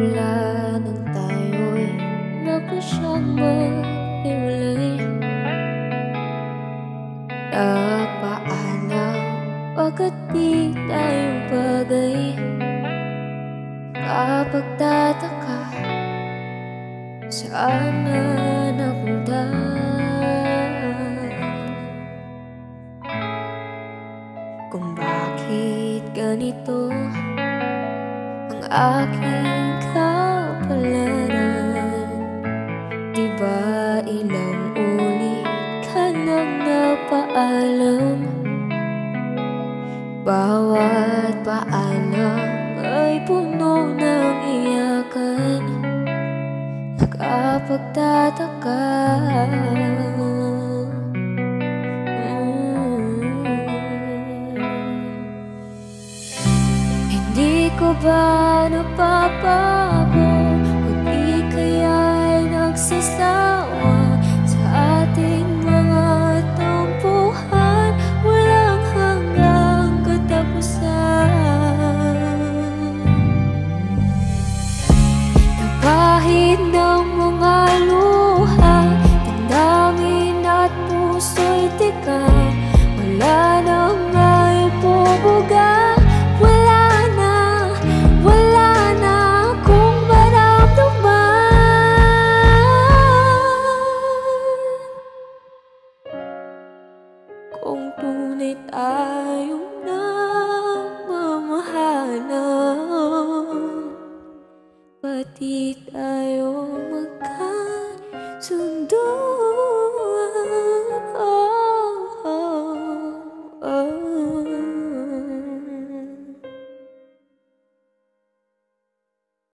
mula nang tayo'y napasyang maghiwalay. Napaalam pagkat di tayo bagay. Kapag tataka saan na napunta, kung bakit ganito ang aking kapalaran. Di ba ilang ulit ka nang napaalam? Bawat paalam ay puno ng iyakan. Nakapagtataka, hindi ko ba napapago o di kaya'y nagsasawa sa ating mga tampuhan walang hanggang katapusan? Napahid ng mga luha, damdamin at puso'y tika. Wala nang may pubuga, wala na akong maramdaman. Kung tunay tayong nagmamahalan, ba't di tayo magkasama?